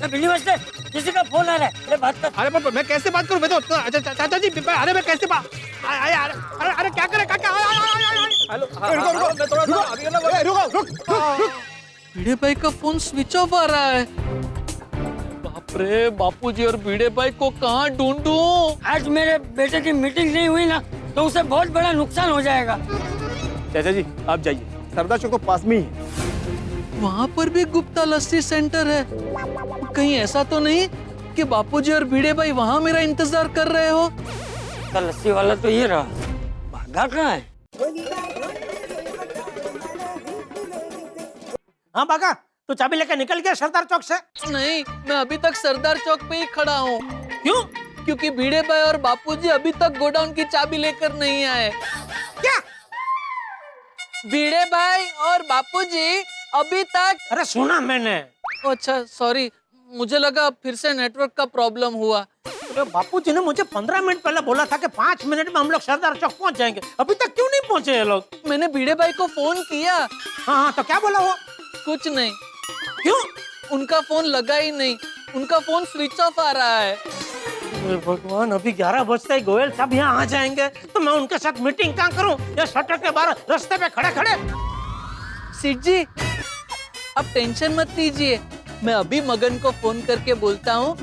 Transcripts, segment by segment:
बिल्ली मास्टर, किसी का फोन आ रहा है, अरे बात कर। अरे पर मैं कैसे बात करूं? मैं तो चाचा जी, अरे मैं कैसे बात? अरे क्या करे काका? हेलो, रुको। भिड़े भाई का फोन स्विच ऑफ आ रहा है। बाप रे, बापूजी और भिड़े भाई को कहाँ ढूंढूं? आज मेरे बेटे की मीटिंग नहीं हुई ना तो उसे बहुत बड़ा नुकसान हो जाएगा। चाचा जी आप जाइए, सरदार चौक तो पास में ही है। वहाँ पर भी गुप्ता लस्सी सेंटर है। कहीं ऐसा तो नहीं कि बापूजी और भिड़े भाई वहाँ मेरा इंतजार कर रहे हो? तो लस्सी वाला तो ये रहा, भागा कहाँ है? हाँ बागा, तू चाबी लेकर निकल गया सरदार चौक से? नहीं, मैं अभी तक सरदार चौक पे ही खड़ा हूँ। क्यों? क्योंकि भिड़े भाई और बापूजी अभी तक गोडाउन की चाबी लेकर नहीं आए। क्या? भिड़े भाई और बापूजी अभी तक। अरे सुना मैंने। अच्छा सॉरी, मुझे लगा फिर से नेटवर्क का प्रॉब्लम हुआ। अरे बापूजी ने मुझे 15 मिनट पहले बोला था कि 5 मिनट में हम लोग सरदार चौक पहुंच जाएंगे। अभी तक क्यों नहीं पहुंचे ये लोग? मैंने भिड़े भाई को फोन किया। हाँ तो क्या बोला वो? कुछ नहीं। क्यों? उनका फोन लगा ही नहीं, उनका फोन स्विच ऑफ आ रहा है। अरे भगवान, अभी 11 बजते ही गोयल साहब यहाँ आ जाएंगे तो मैं उनके साथ मीटिंग कहाँ करूँ? या शटर के बाहर रास्ते पे खड़े खड़े? सेठ जी आप टेंशन मत लीजिए, मैं अभी मगन को फोन करके बोलता हूँ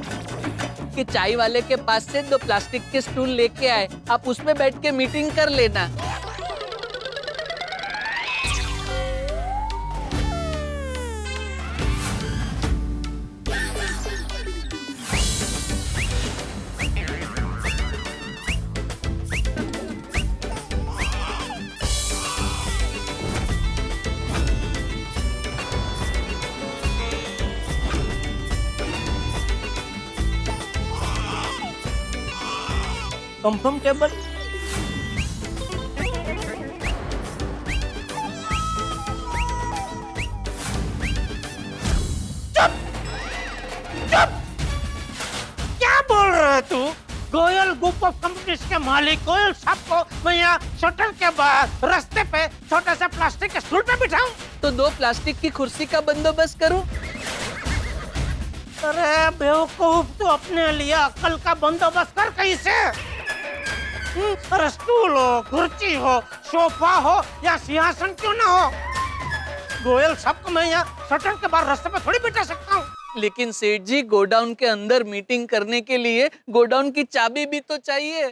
कि चाय वाले के पास से 2 प्लास्टिक के स्टूल लेके आए, आप उसमें बैठ के मीटिंग कर लेना। कंफर्टेबल। क्या बोल रहा है तू? गोयल ग्रुप ऑफ कंपनीज के मालिक गोयल साहब को मैं यहाँ शटर के बाहर रास्ते पे छोटा सा प्लास्टिक के स्टूल पे बिठाऊं? तो 2 प्लास्टिक की कुर्सी का बंदोबस्त करूं? अरे बेवकूफ, तू अपने लिए अक्ल का बंदोबस्त कर कैसे? अरे स्टूल हो, कुर्सी हो, सोफा हो या सिंहासन क्यों ना हो, गोयल साहब को मैं यहाँ शटर के बाहर रास्ते पे थोड़ी बिठा सकता हूँ। लेकिन सेठ जी, गोडाउन के अंदर मीटिंग करने के लिए गोडाउन की चाबी भी तो चाहिए।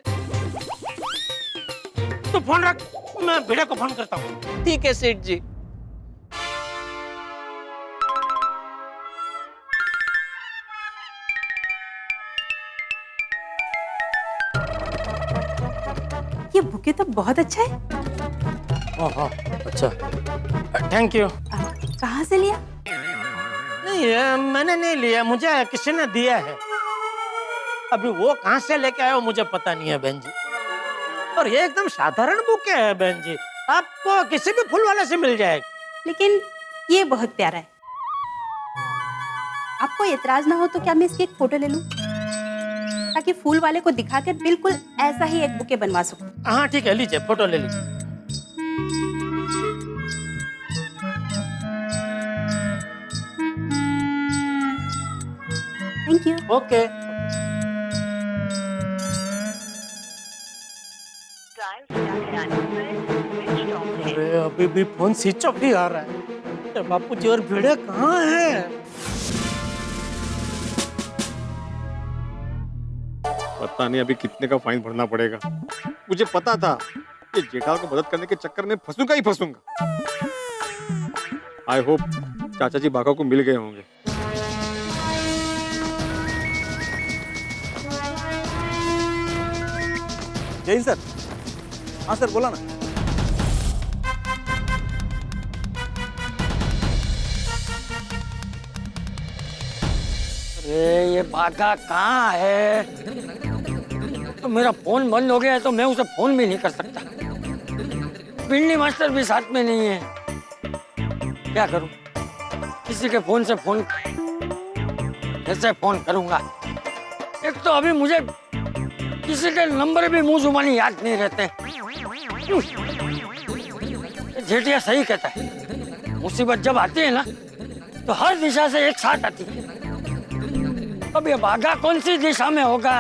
तू फोन रख, मैं भिड़े को फोन करता हूँ। ठीक है सेठ जी। ये बुके तो बहुत अच्छा है। ओहो, अच्छा, थैंक यू। कहाँ से लिया? नहीं मैंने नहीं लिया, मुझे किसी ने दिया है। अभी वो कहाँ से लेके आए हो मुझे पता नहीं है बहन जी। और ये एकदम साधारण बुके है बहन जी, आपको किसी भी फूल वाले से मिल जाएगा। लेकिन ये बहुत प्यारा है। आपको एतराज ना हो तो क्या मैं इसकी एक फोटो ले लूं, ताकि फूल वाले को दिखाकर बिल्कुल ऐसा ही एक बुके बनवा सकूं। हाँ ठीक है, लीजिए फोटो ले लीजिए। Thank you. ओके। अरे अभी भी फोन स्विच ऑफ ही आ रहा है। बापूजी और भिड़े कहाँ हैं? पता नहीं अभी कितने का फाइन भरना पड़ेगा। मुझे पता था कि जेठालाल को मदद करने के चक्कर में फंसूंगा ही फंसूंगा। आई होप चाचा जी बाघा को मिल गए होंगे। जय सर। हाँ सर बोला ना। अरे ये बाघा कहाँ है? तो मेरा फोन बंद हो गया है तो मैं उसे फोन भी नहीं कर सकता। बिल्ली मास्टर भी साथ में नहीं है, क्या करूं? किसी के फोन से फोन कैसे फोन करूंगा? एक तो अभी मुझे किसी के नंबर भी मुंह जुबानी याद नहीं रहते। जेठिया सही कहता है, मुसीबत जब आती है ना तो हर दिशा से एक साथ आती है। अब ये बाघा कौन सी दिशा में होगा?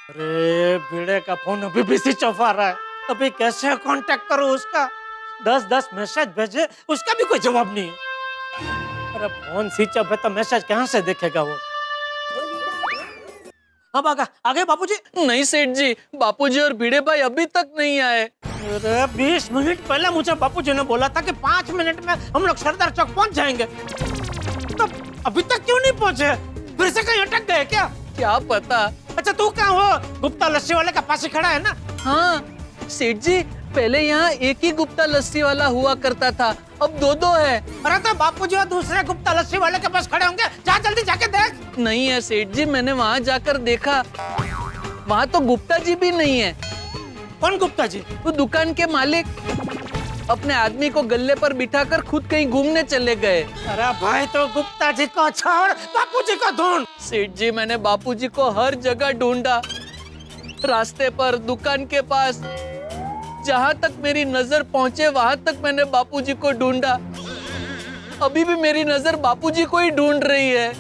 अरे भिड़े का फोन अभी भी स्विच ऑफ आ रहा है। अभी कैसे कांटेक्ट करूं उसका? 10-10 मैसेज भेजे, उसका भी कोई जवाब नहीं है। अरे फोन स्विच ऑफ है तो मैसेज कहाँ से देखेगा वो? हाँ बागा, आ गए बापूजी? नहीं सेठ जी, बापूजी और भिड़े भाई अभी तक नहीं आए। अरे 20 मिनट पहले मुझे बापूजी ने बोला था कि 5 मिनट में हम लोग सरदार चौक पहुंच जाएंगे। तो अभी तक क्यों नहीं पहुंचे? फिर से कहीं अटक गए क्या? क्या पता। अच्छा तू कहाँ हो? गुप्ता लस्सी वाले का पास ही खड़ा है ना? हाँ सेठ जी, पहले यहाँ एक ही गुप्ता लस्सी वाला हुआ करता था, अब दो है। अरे तो बापूजी और दूसरे गुप्ता लस्सी वाले के पास खड़े होंगे, जा जल्दी जाके देख। नहीं है सेठ जी, मैंने वहाँ जाकर देखा, वहाँ तो गुप्ता जी भी नहीं है। कौन गुप्ता जी? वो दुकान के मालिक अपने आदमी को गल्ले पर बिठाकर खुद कहीं घूमने चले गए। अरे भाई तो गुप्ता जी को छोड़, बापूजी को ढूंढ। सेठ जी, मैंने बापूजी को हर जगह ढूंढा, रास्ते पर, दुकान के पास, जहाँ तक मेरी नजर पहुँचे वहाँ तक मैंने बापूजी को ढूंढा। अभी भी मेरी नजर बापूजी को ही ढूंढ रही है,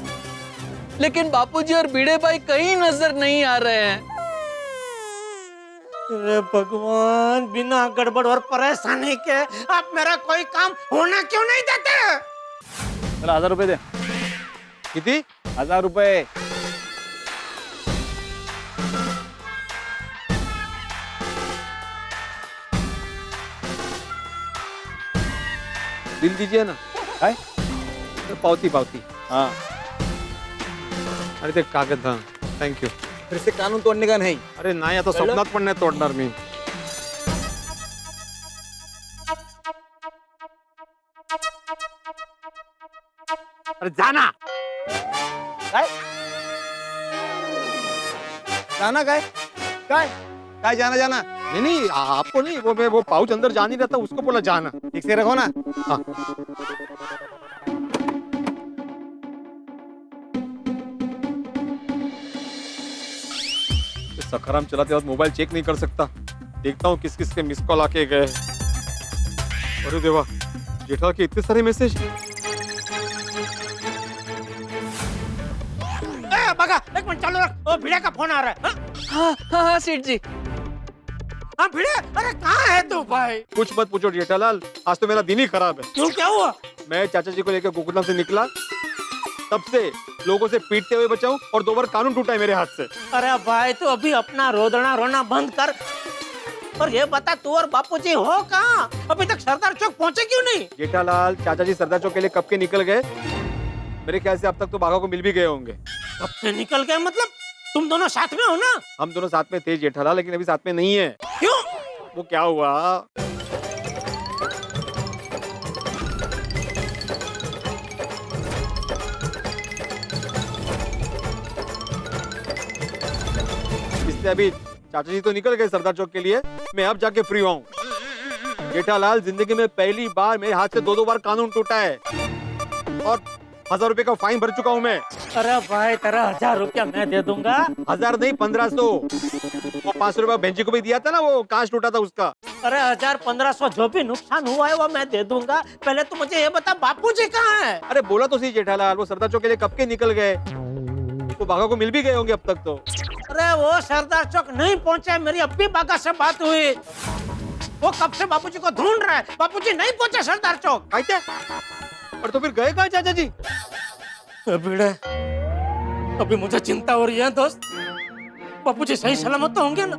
लेकिन बापूजी और भिड़े भाई कहीं नजर नहीं आ रहे हैं। अरे भगवान, बिना गड़बड़ और परेशानी के आप मेरा कोई काम होना क्यों नहीं देते? चला 1000 रुपए दे। किती? 1000 रुपए। बिल दीजिए ना। काय? पावती पावती। हाँ, अरे ते कागद, हाँ थँक्यू. फिर से कानून तोड़ने का नहीं। अरे नाही, आता स्वप्नात पण नाही तोडणार मी. अरे जाना. काय? जाना काय? काय? काय जाना जाना? नहीं नहीं, आपको नहीं, वो पाउच अंदर जा नहीं रहता, उसको बोला जाना. ठीक से रखो ना। हाँ. सखाराम चलाते वक्त मोबाइल चेक नहीं कर सकता. देखता हूँ किस किस के मिस कॉल आके गए. अरे देवा, जेठालाल के इतने सारे मैसेज. बगा, एक मिनट चालू रख। ओ भिड़े का फोन आ रहा है। हाँ? हाँ हाँ हाँ सेठ जी। हाँ भिड़े, अरे कहाँ है तू भाई? कुछ मत पूछो जेठालाल, आज तो मेरा दिन ही खराब है. क्यों, क्या हुआ? मैं चाचा जी को लेकर गोकुलधाम से निकला, तब से लोगों से पीटते हुए बचाऊं और 2 बार कानून टूटा है मेरे हाथ से. अरे भाई तू अभी अपना रोदना रोना बंद कर और ये बता, तू और बापूजी हो कहाँ? अभी तक सरदार चौक पहुँचे क्यों नहीं? जेठालाल, चाचा जी सरदार चौक के लिए कब के निकल गए. मेरे ख्याल से अब तक तो बाघा को मिल भी गए होंगे. कब से निकल गए मतलब? तुम दोनों साथ में हो ना? हम दोनों साथ में थे जेठालाल, लेकिन अभी साथ में नहीं है. क्यों? वो क्या हुआ, इसलिए अभी चाचा जी तो निकल गए सरदार चौक के लिए, मैं अब जाके फ्री हुआ हूँ. जेठालाल, जिंदगी में पहली बार मेरे हाथ से 2-2 बार कानून टूटा है और 1000 रुपए का फाइन भर चुका हूँ मैं. अरे भाई तेरा 1000 रुपया मैं दे दूंगा। 1000 नहीं, 1500. वो 500 रुपया बेंची को भी दिया था ना, वो कांच टूटा था उसका. अरे 1000-1500 जो भी नुकसान हुआ है वो मैं दे दूंगा। पहले तू मुझे ये बता, बापूजी कहाँ है? अरे बोला तो सही जेठालाल, वो सरदार चौक के लिए कब के निकल गए, तो बाघा को मिल भी गए होंगे अब तक तो. अरे वो सरदार चौक नहीं पहुंचा, मेरी अब भी बागा से बात हुई। वो कब से बापूजी को ढूंढ रहा है, बापूजी नहीं पहुंचे सरदार चौक। काय ते? और तो फिर गए कहाँ चाचा जी? भिड़े, अभी मुझे चिंता हो रही है दोस्त। बापूजी सही सलामत तो होंगे ना?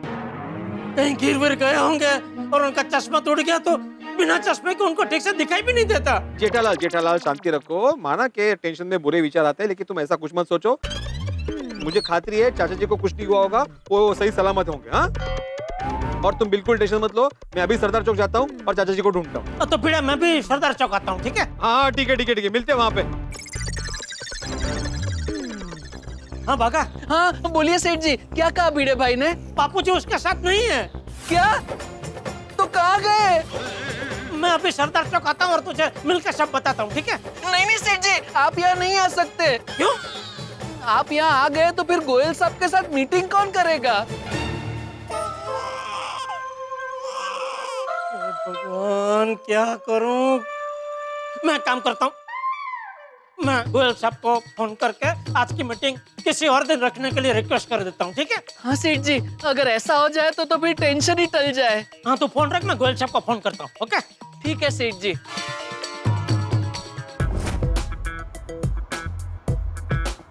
कहीं गिर विर गए होंगे और उनका चश्मा टूट गया तो बिना चश्मे के उनको ठीक से दिखाई भी नहीं देता। जेठालाल, जेठालाल शांति रखो. माना के टेंशन में बुरे विचार आते हैं, लेकिन तुम ऐसा कुछ मत सोचो. मुझे खातरी है चाचा जी को कुछ नहीं हुआ होगा, वो सही सलामत होंगे. हाँ, और तुम बिल्कुल टेंशन मत लो. मैं अभी सरदार चौक जाता हूँ और चाचा जी को ढूंढता हूँ. तो भिड़े, मैं भी सरदार चौक आता हूँ, ठीक है? हाँ ठीक है ठीक है ठीक है, मिलते हैं वहाँ पे. हाँ बागा, हाँ बोलिए सेठ जी, क्या कहा भिड़े भाई ने? बापूजी उसके साथ नहीं है। क्या? तो कहाँ गए? मैं अभी सरदार चौक आता हूँ और तुझे मिलकर सब बताता हूँ, ठीक है? नहीं नहीं सेठ जी, आप यहाँ नहीं आ सकते. क्यों? आप यहाँ आ गए तो फिर गोयल साहब के साथ मीटिंग कौन करेगा? भगवान, क्या करूं? मैं काम करता हूँ, मैं गोयल साहब को फोन करके आज की मीटिंग किसी और दिन रखने के लिए रिक्वेस्ट कर देता हूँ, ठीक है? हाँ सेठ जी, अगर ऐसा हो जाए तो फिर टेंशन ही टल जाए। हाँ तो फोन रख, मैं गोयल साहब को फोन करता हूँ, ओके? ठीक है सेठ जी।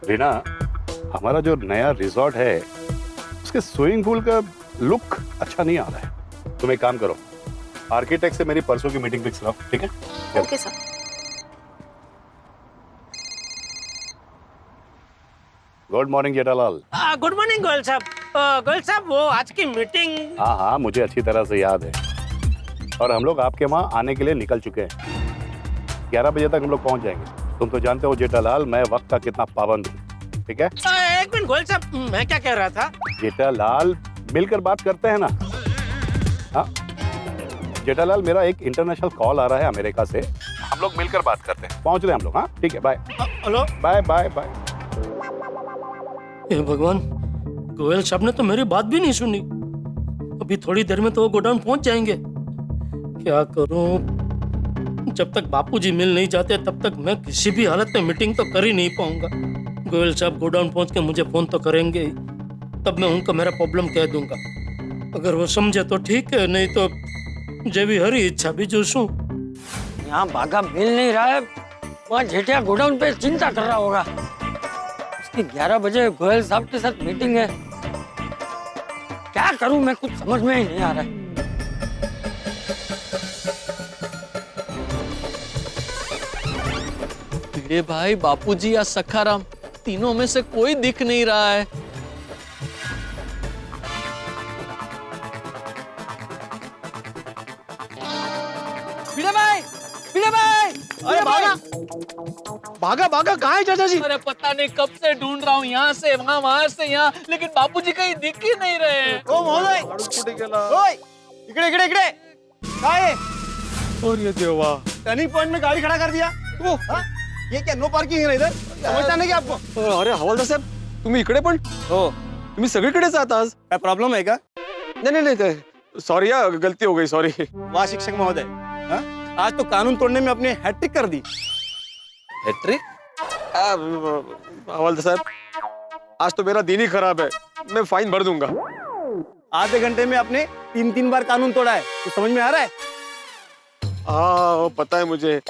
रीना, हमारा जो नया रिजॉर्ट है उसके स्विमिंग पूल का लुक अच्छा नहीं आ रहा है। तुम एक काम करो, आर्किटेक्ट से मेरी परसों की मीटिंग फिक्स करो, ठीक है? Okay sir. Good morning Jethalal. Good morning Goyal साहब। गोयल साहब, वो आज की मीटिंग। हाँ हाँ, मुझे अच्छी तरह से याद है और हम लोग आपके वहाँ आने के लिए निकल चुके हैं। 11 बजे तक हम लोग पहुँच जाएंगे। तुम तो जानते हो जेठालाल, मैं वक्त का कितना पाबंद हूँ, ठीक है? एक मिनट गोयल साहब, मैं क्या कह रहा था? जेठालाल, मिलकर बात करते हैं ना। हाँ जेठालाल, मेरा एक इंटरनेशनल कॉल आ रहा है अमेरिका से, हम लोग मिलकर बात करते हैं। पहुंच रहे हैं हम लोग। हाँ ठीक है, bye. Hello. Bye bye bye. हे भगवान, गोयल साहब ने तो मेरी बात भी नहीं सुनी। अभी थोड़ी देर में तो वो गोडाउन पहुंच जाएंगे। क्या करूं? जब तक बापूजी मिल नहीं जाते तब तक मैं किसी भी हालत में मीटिंग तो कर ही नहीं पाऊंगा। गोयल साहब गोडाउन पहुंच के मुझे फोन तो करेंगे ही, तब मैं उनको मेरा प्रॉब्लम कह दूंगा। अगर वो समझे तो ठीक है, नहीं तो मुझे भी हरी इच्छा भी जूसू। यहाँ बाघा मिल नहीं रहा है, वहाँ जेठिया गोडाउन पे चिंता कर रहा होगा। उसकी 11 बजे गोयल साहब के साथ मीटिंग है। क्या करूं मैं, कुछ समझ में ही नहीं आ रहा है। भिड़े भाई, बापूजी या सखाराम, तीनों में से कोई दिख नहीं रहा है। भिड़े भाई, भिड़े भाई, अरे भागा भागा भागा, कहाँ है चाचा जी? अरे पता नहीं कब से ढूंढ रहा हूँ, यहाँ से वहाँ से यहाँ, लेकिन बापूजी कहीं दिख ही नहीं रहे। ओ महोदय, ओय, इकडे इकडे इकडे, काय आहे? और ये देवा, टर्निंग पॉइंट में गाड़ी खड़ा कर दिया। ओ, हाँ? ये क्या नो पार्किंग है ना इधर? समझता नहीं क्या आपको? अरे हवालदार साहेब, तुम्ही इकडे पण? हो, तुम्ही सगळीकडेच आहात आज? काय प्रॉब्लेम आहे का? नहीं नहीं नहीं, सॉरी यार, गलती हो गई, सॉरी। वाह शिक्षक महोदय, हाँ? आज तो कानून तोड़ने में अपने हैट्रिक कर दी। हैट्रिक? हवालदार साहब, आज तो मेरा दिन ही खराब है, मैं फाइन भर दूंगा। आधे घंटे में आपने 3 बार कानून तोड़ा है, तो समझ में आ रहा है? हाँ वो पता है मुझे।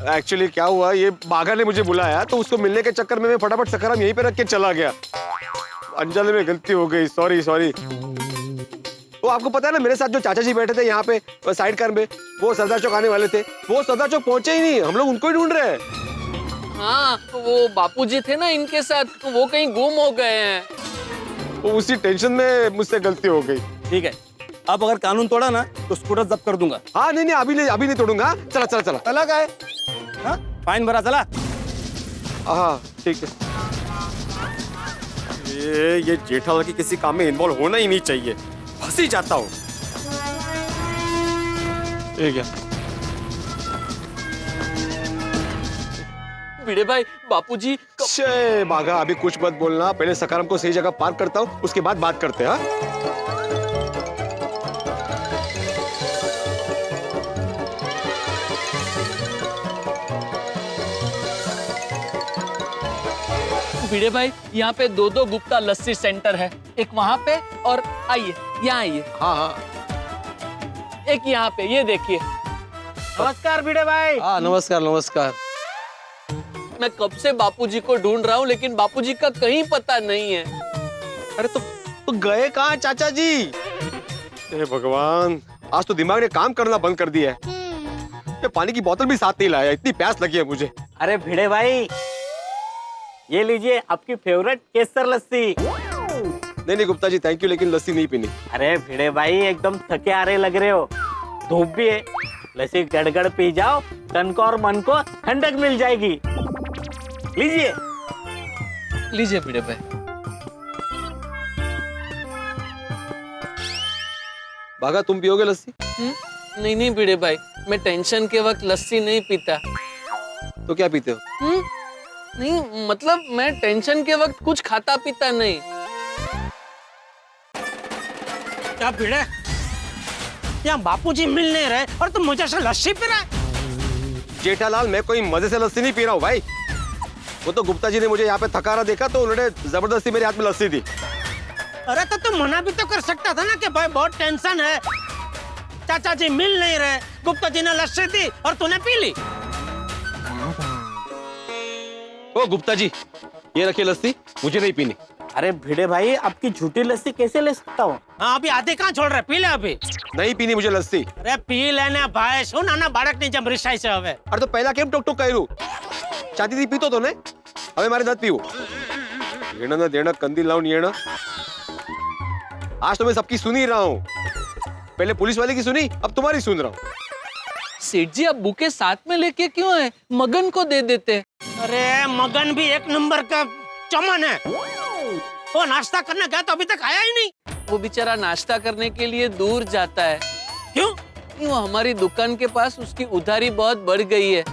एक्चुअली क्या हुआ, ये बाघा ने मुझे बुलाया तो उसको मिलने के चक्कर में मैं फटाफट सखाराम यहीं पे रख के चला गया। अनजाने में गलती हो गई, सॉरी सॉरी। वो आपको पता है ना, मेरे साथ जो चाचा जी बैठे थे यहाँ पे साइड कार में, वो सरदार चौक आने वाले थे, वो सरदार चौक पहुंचे ही नहीं, हम लोग उनको ही ढूंढ रहे हैं। हाँ, वो बापूजी थे ना इनके साथ, तो वो कहीं गुम हो गए हैं। वो उसी टेंशन में मुझसे गलती हो गई। ठीक है, अब अगर कानून तोड़ा ना तो स्कूटर जब्त कर दूंगा। हाँ नहीं नहीं, अभी नहीं तोड़ूंगा। चला चला चला। चला काय? हाँ? फाइन भरा, चला। हाँ ठीक है। ये जेठालाल की किसी काम में इन्वॉल्व होना ही नहीं चाहिए, फंस ही जाता हूँ। ठीक है। भिड़े भाई, बापूजी शे बाघा, अभी कुछ मत बोलना, पहले सखाराम को सही जगह पार्क करता हूँ, उसके बाद बात करते हैं। हाँ? भिड़े भाई, यहाँ पे 2 गुप्ता लस्सी सेंटर है, एक वहाँ पे और आइए यहाँ आइए। हाँ हाँ, एक यहाँ पे, ये देखिए। नमस्कार भिड़े भाई। हाँ नमस्कार नमस्कार। मैं कब से बापूजी को ढूंढ रहा हूँ, लेकिन बापूजी का कहीं पता नहीं है। अरे तो गए कहाँ चाचा जी? हे भगवान, आज तो दिमाग ने काम करना बंद कर दिया है। ये पानी की बोतल भी साथ नहीं लाया, इतनी प्यास लगी है मुझे। अरे भिड़े भाई, ये लीजिए आपकी फेवरेट केसर लस्सी। नहीं गुप्ता जी, थैंक यू, लेकिन लस्सी नहीं पीनी। अरे भिड़े भाई, एकदम थके आ रहे लग रहे हो, धूप भी है, लस्सी गड़गड़ पी जाओ, तन को और मन को ठंडक मिल जाएगी। लीजिए। लीजिए भिड़े भाई। बाघा, तुम पियोगे लस्सी? नहीं नहीं भिड़े भाई, मैं टेंशन के वक्त लस्सी नहीं पीता। तो क्या पीते हो? नहीं मतलब मैं टेंशन के वक्त कुछ खाता पीता नहीं। क्या भिड़े, यहाँ बापूजी मिल नहीं रहे और तुम मुझे से लस्सी पी रहा है? जेठालाल, मैं कोई मजे से लस्सी नहीं पी रहा हूँ भाई, वो तो गुप्ता जी ने मुझे यहाँ पे थकारा देखा तो उन्होंने जबरदस्ती मेरे हाथ में लस्सी दी। अरे तो तुम मना भी तो कर सकता था ना कि भाई बहुत टेंशन है, चाचा जी मिल नहीं रहे, गुप्ता जी ने लस्सी दी और तूने पी ली। ओ गुप्ता जी, ये रखिए लस्सी, मुझे नहीं पीनी। अरे भिड़े भाई, आपकी झूठी लस्सी कैसे ले सकता हूँ? हाँ अभी आधे कहाँ छोड़ रहे, पी ले अभी। नहीं पीनी मुझे लस्सी। अरे पी लेने भाई, सुन आना बाड़क नहीं जम रिश्ता से हवे। अरे तो पहला केम टोक टोक करू, चाहती थी पीतो तो ने, हमें मारे नत पीवो। येना ना देना कंदी लाऊं येना। आज तो मैं सबकी सुन ही रहा हूँ, पहले पुलिस वाले की सुनी, अब तुम्हारी सुन रहा हूँ। सेठ जी, आप बुके साथ में लेके क्यों आए? मगन को दे देते। अरे मगन भी एक नंबर का चमन है, वो नाश्ता करने गया तो अभी तक आया ही नहीं। वो बेचारा नाश्ता करने के लिए दूर जाता है। क्यों? वो हमारी दुकान के पास उसकी उधारी बहुत बढ़ गई है,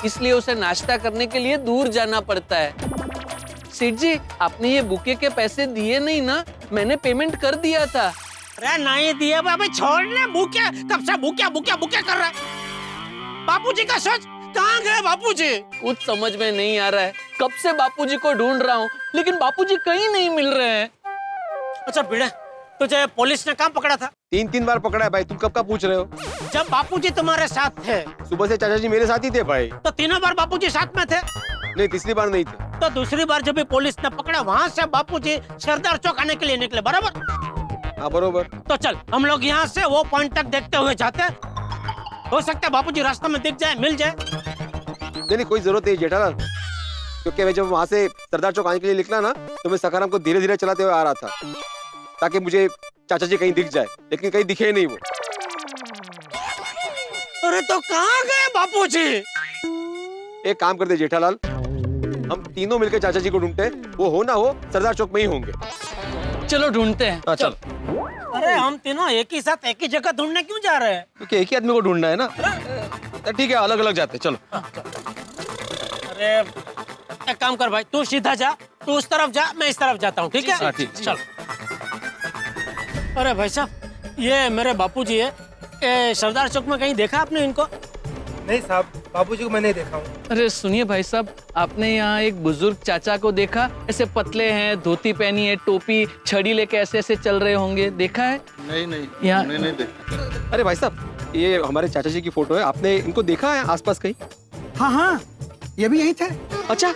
इसलिए उसे नाश्ता करने के लिए दूर जाना पड़ता है। सेठ जी, आपने ये बुके के पैसे दिए नहीं ना? मैंने पेमेंट कर दिया था। अरे नहीं दिए बाबा, छोड़ने बुके, कब से बुके बुके बुके कर रहा है। बापूजी का सोच, कहाँ गए बापूजी? कुछ समझ में नहीं आ रहा है, कब से बापूजी को ढूंढ रहा हूँ, लेकिन बापूजी कहीं नहीं मिल रहे हैं। अच्छा भिड़े, तुझे पुलिस ने कहाँ पकड़ा था? 3 बार पकड़ा है भाई, तुम कब का पूछ रहे हो? जब बापूजी तुम्हारे साथ थे। सुबह से चाचा जी मेरे साथ ही थे भाई। तो तीनों बार बापूजी साथ में थे? नहीं, तीसरी बार नहीं थे। तो दूसरी बार जब भी पुलिस ने पकड़ा, वहाँ से बापूजी सरदार चौक आने के लिए निकले, बराबर? हाँ बरोबर। तो चल हम लोग यहाँ से वो पॉइंट तक देखते हुए जाते हैं, हो सकता है बापूजी रास्ते में दिख जाए, मिल जाए। नहीं कोई जरूरत नहीं जेठालाल, क्योंकि मैं जब वहाँ से सरदार चौक आने के लिए निकला ना, तो मैं सखाराम को धीरे धीरे चलाते हुए आ रहा था, ताकि मुझे चाचा जी कहीं दिख जाए, लेकिन कहीं दिखे नहीं वो। अरे तो कहाँ गए बापूजी? एक काम करते जेठालाल, हम तीनों मिलकर चाचा जी को ढूंढते हैं, वो हो ना हो सरदार चौक में ही होंगे। चलो ढूंढते हैं। चल। अरे हम तीनों एक ही साथ एक ही जगह ढूंढने क्यों जा रहे हैं? क्योंकि एक ही आदमी को ढूंढना है ना। तो ठीक है, अलग अलग जाते, चलो। अरे एक काम कर भाई, तू सीधा जा, तू उस तरफ जा, मैं इस तरफ जाता हूँ, ठीक है? हाँ, ठीक। चल। अरे भाई साहब, ये मेरे बापूजी है, ये सरदार चौक में कहीं देखा आपने इनको? नहीं साहब, बाबूजी को मैंने देखा हूँ। अरे सुनिए भाई साहब, आपने यहाँ एक बुजुर्ग चाचा को देखा? ऐसे पतले हैं, धोती पहनी है, टोपी, छड़ी लेके ऐसे ऐसे चल रहे होंगे, देखा है? नहीं यहाँ नहीं देखा। अरे भाई साहब, ये हमारे चाचा जी की फोटो है, आपने इनको देखा है आसपास कहीं? हाँ हाँ, ये भी यही थे। अच्छा,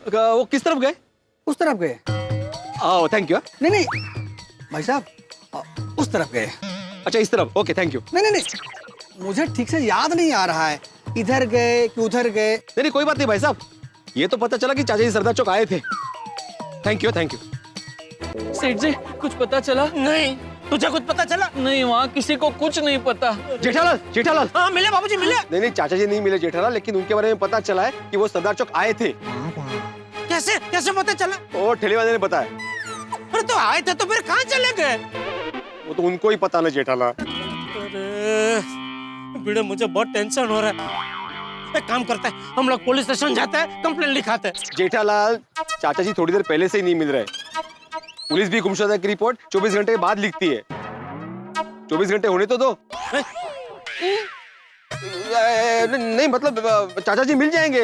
वो किस तरफ गए? उस तरफ गए। आओ, थैंक यू। नहीं नहीं भाई साहब, उस तरफ गए। अच्छा इस तरफ, ओके थैंक यू। नहीं नहीं नहीं, मुझे ठीक से याद नहीं आ रहा है, इधर गए कि उधर गए। नहीं कोई बात नहीं भाई साहब, ये तो पता चला कि चाचा जी सरदार चौक आए थे। Thank you thank you. सेठ जी, कुछ पता चला? नहीं, तुझे कुछ पता चला? नहीं, वहाँ किसी को कुछ नहीं पता। जेठालाल, जेठालाल। हाँ मिले बाबूजी, मिले। नहीं चाचा जी नहीं मिले जेठालाल, लेकिन उनके बारे में पता चला है कि वो सरदार चौक आए थे। कैसे कैसे पता चला? वो ठेले वाले ने बताया। अरे तो आए थे तो फिर कहाँ चले गए? वो तो उनको ही पता ना जेठालाल। अरे भिड़े, मुझे बहुत टेंशन हो रहा है। एक काम करते हैं, हम लोग पुलिस स्टेशन जाते हैं, कंप्लेंट लिखाते हैं। जेठालाल, चाचा जी थोड़ी देर पहले से ही नहीं मिल रहे। पुलिस भी गुमशुदा की रिपोर्ट 24 घंटे बाद लिखती है। 24 घंटे होने तो दो। नहीं मतलब चाचा जी मिल जाएंगे।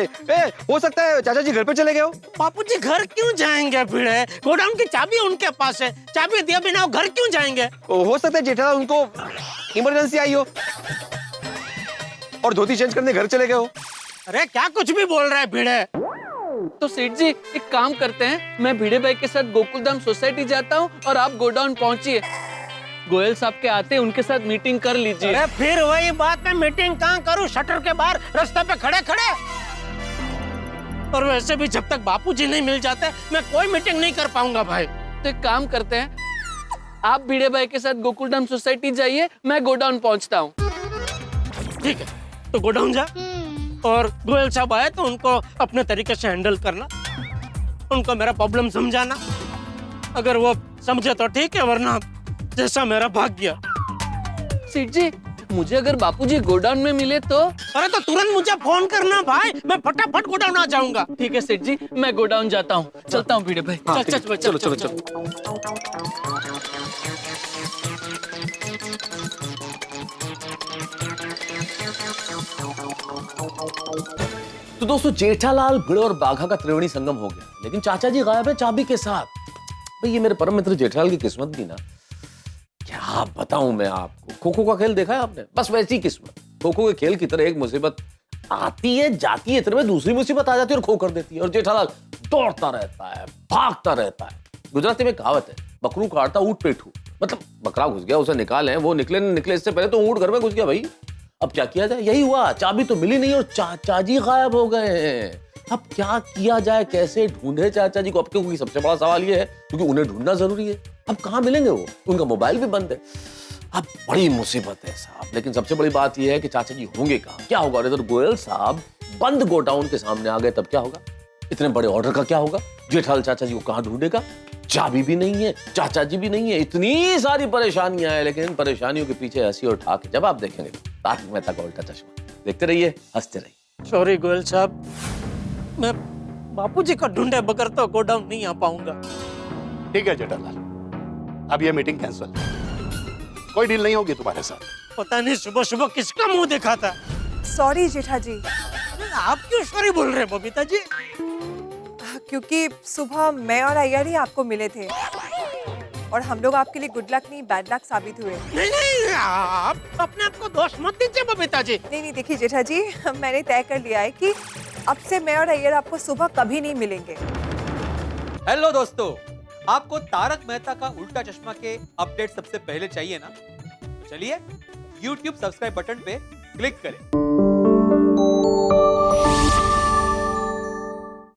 हो सकता है चाचा जी घर पे चले गए हो। बापूजी घर क्यों जाएंगे भिड़े? गोडाउन की चाबी उनके पास है, चाबी दिए बिना वो घर क्यों जाएंगे? हो सकता है जेठालाल उनको इमरजेंसी आई हो और धोती चेंज करने घर चले गए हो। अरे क्या कुछ भी बोल रहा है भिड़े? तो सेठ जी, एक काम करते हैं, मैं भिड़े भाई के साथ गोकुलधाम सोसाइटी जाता हूँ और आप गोडाउन पहुँचिए। गोयल साहब के आते उनके साथ मीटिंग कर लीजिए। अरे फिर वही बात, मैं मीटिंग कहाँ करूँ? शटर के बाहर रास्ते पे खड़े खड़े। और वैसे भी जब तक बापूजी नहीं मिल जाते, मैं कोई मीटिंग नहीं कर पाऊंगा भाई। तो एक काम करते हैं, आप भिड़े भाई के साथ गोकुलधाम सोसाइटी जाइए, मैं गोडाउन पहुँचता हूँ। ठीक है, तो गोडाउन जा, और गोयल साहब आए तो उनको अपने तरीके से हैंडल करना, उनको मेरा प्रॉब्लम समझाना। अगर वो समझे तो ठीक है, वरना जैसा मेरा भाग्य। सेठ जी, मुझे अगर बापूजी गोडाउन में मिले तो? अरे तो तुरंत मुझे फोन करना भाई, मैं फटाफट गोडाउन आ जाऊंगा। ठीक है सेठ जी, मैं गोडाउन जाता हूँ। चलता हूँ भिड़े भाई। चल चल चल चलो चलो चलो। तो दोस्तों जेठालाल भिड़े और बाघा का त्रिवेणी संगम हो गया, लेकिन चाचा जी गायब है चाबी के साथ। भाई ये मेरे परम मित्र जेठालाल की किस्मत भी ना, क्या बताऊं मैं आपको। खो खो का खेल देखा है आपने? बस वैसी किस्मत। खो खो के खेल की तरह एक मुसीबत आती है जाती है, इतने में दूसरी मुसीबत आ जाती है और खो कर देती है। और जेठालाल दौड़ता रहता है, भागता रहता है। गुजराती में कहावत है, बकरू काटता ऊंट पेटू। मतलब बकरा घुस गया, उसे निकाले, वो निकले न निकले इससे पहले तो ऊंट घर में घुस गया भाई। अब क्या किया जाए? यही हुआ, चाबी तो मिली नहीं और चाचा जी गायब हो गए हैं। अब क्या किया जाए, कैसे ढूंढे चाचा जी को? अब क्योंकि सबसे बड़ा सवाल ये है, क्योंकि उन्हें ढूंढना जरूरी है। अब कहाँ मिलेंगे वो? उनका मोबाइल भी बंद है। अब बड़ी मुसीबत है साहब। लेकिन सबसे बड़ी बात यह है कि चाचा जी होंगे कहाँ, क्या होगा? इधर गोयल साहब बंद गोडाउन के सामने आ गए, तब क्या होगा? इतने बड़े ऑर्डर का क्या होगा? जेठालाल चाचा जी को कहाँ ढूंढेगा? चाबी भी नहीं है, चाचा जी भी नहीं है, इतनी सारी परेशानियां हैं। लेकिन इन परेशानियों के पीछे हंसी और ठाक जवाब देखेंगे तारक मेहता का उल्टा चश्मा। देखते रहिए, हंसते रहिए। सॉरी गोयल साहब, मैं बापूजी को ढूंढे बगैर तो गोडाउन नहीं आ पाऊंगा। ठीक है जेठालाल, अब ये मीटिंग कैंसिल। कोई डील नहीं होगी तुम्हारे साथ। पता नहीं सुबह सुबह किसका मुंह देखा था। सॉरी जेठा जी। आप क्यों सॉरी बोल रहे हैं बबीता जी? क्योंकि सुबह मैं और अय्यर ही आपको मिले थे और हम लोग आपके लिए गुड लक नहीं बैड लक साबित हुए। नहीं नहीं, आप अपने आप को दोष मत दीजिए बबीता जी। नहीं देखिए जेठा जी, मैंने तय कर लिया है कि अब से मैं और अय्यर आपको सुबह कभी नहीं मिलेंगे। हेलो दोस्तों, आपको तारक मेहता का उल्टा चश्मा के अपडेट सबसे पहले चाहिए ना? चलिए YouTube सब्सक्राइब बटन पे क्लिक करें।